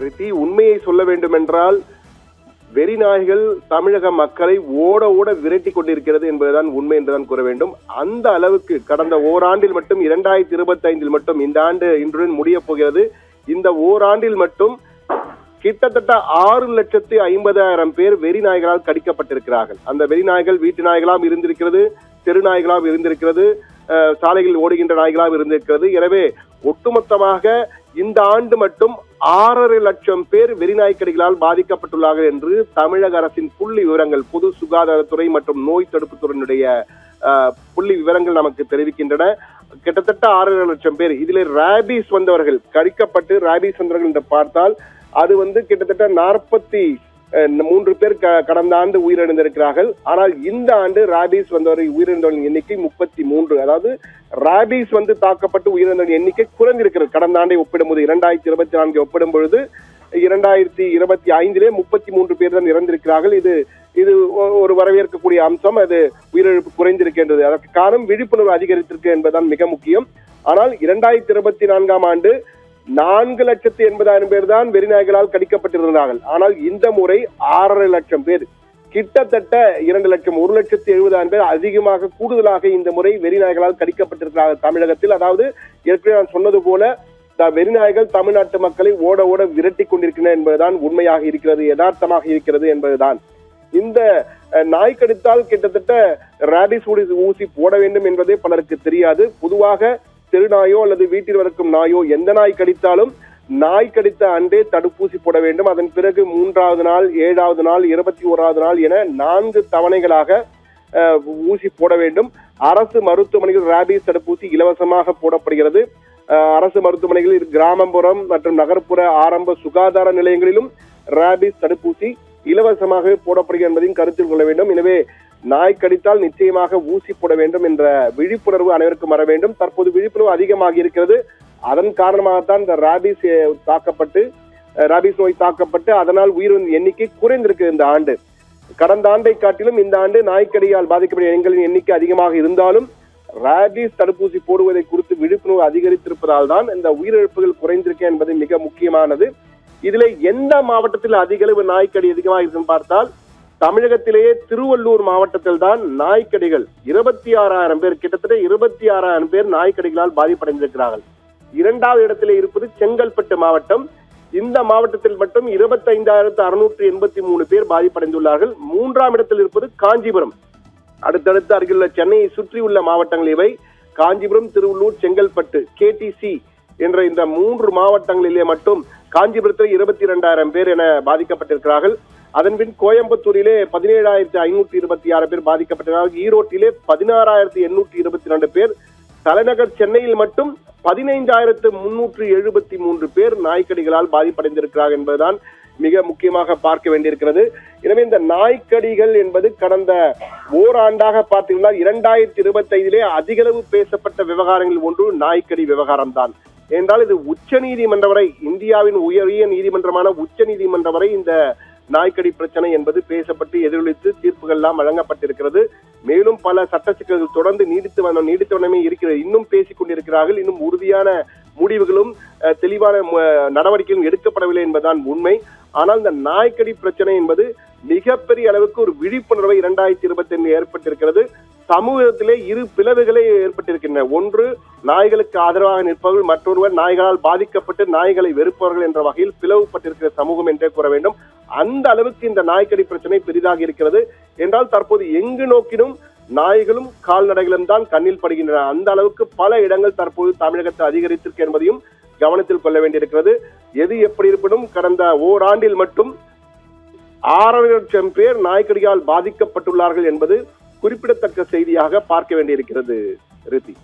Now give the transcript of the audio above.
ரித்தி, உண்மையை சொல்ல வேண்டுமென்றால் வெறிநாய்கள் தமிழக மக்களை ஓட ஓட விரட்டி கொண்டிருக்கிறது என்பதுதான் உண்மை என்றுதான் கூற வேண்டும். அந்த அளவுக்கு கடந்த ஓராண்டில் மட்டும் 2025 மட்டும், இந்த ஆண்டு இன்றுடன் முடிய போகிறது, இந்த ஓராண்டில் மட்டும் கிட்டத்தட்ட 6,50,000 பேர் வெறிநாய்களால் கடிக்கப்பட்டிருக்கிறார்கள். அந்த வெறிநாய்கள் வீட்டு நாய்களாம் இருந்திருக்கிறது, தெரு நாய்களாம் இருந்திருக்கிறது, சாலைகளில் ஓடுகின்ற நாய்களாக இருந்திருக்கிறது. எனவே ஒட்டுமொத்தமாக இந்த ஆண்டு மட்டும் 6.5 லட்சம் பேர் வெறிநாய்க்கடிகளால் பாதிக்கப்பட்டுள்ளார்கள் என்று தமிழக அரசின் புள்ளி விவரங்கள், பொது சுகாதாரத்துறை மற்றும் நோய் தடுப்பு துறையினுடைய புள்ளி விவரங்கள் நமக்கு தெரிவிக்கின்றன. கிட்டத்தட்ட 6.5 லட்சம் பேர். இதில் ராபிஸ் வந்தவர்கள் கடிக்கப்பட்டு ராபிஸ் வந்தவர்கள் என்று பார்த்தால் அது கிட்டத்தட்ட 43 பேர் கடந்த ஆண்டு உயிரிழந்திருக்கிறார்கள். ஆனால் இந்த ஆண்டு ராபிஸ் வந்தவர்கள் உயிரிழந்தவர்களின் எண்ணிக்கை 33. அதாவது ராபிஸ் தாக்கப்பட்டு உயிரிழந்தவர்களின் எண்ணிக்கை குறைந்திருக்கிறது. கடந்த ஆண்டை ஒப்பிடும்போது 2024 ஒப்பிடும் பொழுது 2025 33 பேர் தான் இறந்திருக்கிறார்கள். இது ஒரு வரவேற்கக்கூடிய அம்சம். அது உயிரிழப்பு குறைந்திருக்கின்றது. அதற்கு காரணம் விழிப்புணர்வு அதிகரித்திருக்கு என்பதுதான் மிக முக்கியம். ஆனால் 2024 ஆண்டு 4,80,000 பேர் தான் வெறிநாய்களால் கடிக்கப்பட்டிருந்தார்கள். ஆனால் இந்த முறை 6.5 லட்சம் பேர், கிட்டத்தட்ட 2 லட்சம், 1,70,000 பேர் அதிகமாக கூடுதலாக இந்த முறை வெறிநாய்களால் கடிக்கப்பட்டிருக்கிறார்கள் தமிழகத்தில். அதாவது ஏற்கனவே நான் சொன்னது போல வெறிநாய்கள் தமிழ்நாட்டு மக்களை ஓட ஓட விரட்டி கொண்டிருக்கின்றன என்பதுதான் உண்மையாக இருக்கிறது, யதார்த்தமாக இருக்கிறது என்பதுதான். இந்த நாய் கடித்தால் கிட்டத்தட்ட ராபிஸ் ஊசி போட வேண்டும் என்பதே பலருக்கு தெரியாது. பொதுவாக தெருநாயோ அல்லது வீட்டில் வளர்க்கும் நாயோ எந்த நாய் கடித்தாலும் நாய் கடித்த அன்றே தடுப்பூசி போட வேண்டும். அதன் பிறகு 3வது நாள், 7வது நாள், 21வது நாள் என 4 தவணைகளாக ஊசி போட வேண்டும். அரசு மருத்துவமனைகள் ராபிஸ் தடுப்பூசி இலவசமாக போடப்படுகிறது. அரசு மருத்துவமனைகளில் கிராமப்புறம் மற்றும் நகர்ப்புற ஆரம்ப சுகாதார நிலையங்களிலும் ராபிஸ் தடுப்பூசி இலவசமாக போடப்படுகிறது என்பதையும் கருத்தில் கொள்ள வேண்டும். எனவே நாய் கடித்தால் நிச்சயமாக ஊசி போட வேண்டும் என்ற விழிப்புணர்வு அனைவருக்கும் வர வேண்டும். தற்போது விழிப்புணர்வு அதிகமாக இருக்கிறது. அதன் காரணமாகத்தான் இந்த ராபிஸ் நோய் தாக்கப்பட்டு அதனால் உயிரிழந்த எண்ணிக்கை குறைந்திருக்கு இந்த ஆண்டு. கடந்த ஆண்டை காட்டிலும் இந்த ஆண்டு நாய்க்கடியால் பாதிக்கப்பட்ட எண்களின் எண்ணிக்கை அதிகமாக இருந்தாலும் ராபிஸ் தடுப்பூசி போடுவதை குறித்து விழிப்புணர்வு அதிகரித்திருப்பதால் தான் இந்த உயிரிழப்புகள் குறைந்திருக்க என்பது மிக முக்கியமானது. இதுல எந்த மாவட்டத்தில் அதிக அளவு நாய்க்கடி அதிகமாக இருக்குன்னு பார்த்தால் தமிழகத்திலேயே திருவள்ளூர் மாவட்டத்தில் தான் நாய்க்கடிகள் 26,000 பேர், கிட்டத்தட்ட 26,000 பேர் நாய்க்கடிகளால் பாதிப்படைந்திருக்கிறார்கள். 2வது இடத்திலே இருப்பது செங்கல்பட்டு மாவட்டம். இந்த மாவட்டத்தில் மட்டும் 25,683 பேர் பாதிப்படைந்துள்ளார்கள். 3ஆம் இடத்தில் இருப்பது காஞ்சிபுரம். அடுத்தடுத்து அருகிலுள்ள சென்னையை சுற்றியுள்ள மாவட்டங்கள் இவை. காஞ்சிபுரம், திருவள்ளூர், செங்கல்பட்டு, KTC என்ற இந்த 3 மாவட்டங்களிலே மட்டும் காஞ்சிபுரத்தில் 22,000 பேர் என பாதிக்கப்பட்டிருக்கிறார்கள். அதன்பின் கோயம்புத்தூரிலே 17,526 பேர் பாதிக்கப்பட்டிருக்கிறார்கள். ஈரோட்டிலே 16,822 பேர். தலைநகர் சென்னையில் மட்டும் 15,373 பேர் நாய்க்கடிகளால் பாதிப்படைந்திருக்கிறார்கள் என்பதுதான் மிக முக்கியமாக பார்க்க வேண்டியிருக்கிறது. எனவே இந்த நாய்க்கடிகள் என்பது கடந்த ஓராண்டாக பார்த்தீங்கன்னா 2025 அதிகளவு பேசப்பட்ட விவகாரங்கள் ஒன்று நாய்க்கடி விவகாரம் தான். என்றால் இது உச்ச நீதிமன்ற வரை, இந்தியாவின் உயரிய நீதிமன்றமான உச்ச நீதிமன்ற வரை இந்த நாய்க்கடி பிரச்சனை என்பது பேசப்பட்டு எதிரொலித்து தீர்ப்புகள் எல்லாம் வழங்கப்பட்டிருக்கிறது. மேலும் பல சட்ட சிக்கல்கள் தொடர்ந்து நீடித்தவனமே இருக்கிறது. இன்னும் பேசிக் கொண்டிருக்கிறார்கள். இன்னும் உறுதியான முடிவுகளும் தெளிவான நடவடிக்கைகளும் எடுக்கப்படவில்லை என்பதுதான் உண்மை. ஆனால் இந்த நாய்க்கடி பிரச்சனை என்பது மிகப்பெரிய அளவுக்கு ஒரு விழிப்புணர்வை 2025 ஏற்பட்டிருக்கிறது. சமூகத்திலே 2 பிளவுகளே ஏற்பட்டிருக்கின்றன. ஒன்று நாய்களுக்கு ஆதரவாக நிற்பவர்கள், மற்றொருவர் நாய்களால் பாதிக்கப்பட்டு நாய்களை வெறுப்பவர்கள் என்ற வகையில் பிளவுபட்டிருக்கிற சமூகம் என்றே கூற வேண்டும். அந்த அளவுக்கு இந்த நாய்க்கடி பிரச்சனை பெரிதாக இருக்கிறது. என்றால் தற்போது எங்கு நோக்கினும் நாய்களும் கால்நடைகளும் தான் கண்ணில் படுகின்றன. அந்த அளவுக்கு பல இடங்கள் தற்போது தமிழகத்தில் அதிகரித்திருக்கு என்பதையும் கவனத்தில் கொள்ள வேண்டியிருக்கிறது. எது எப்படி இருப்பினும் கடந்த ஓராண்டில் மட்டும் 6.5 லட்சம் பேர் நாய்க்கடியால் பாதிக்கப்பட்டுள்ளார்கள் என்பது குறிப்பிடத்தக்க செய்தியாக பார்க்க வேண்டியிருக்கிறது. ரித்தி.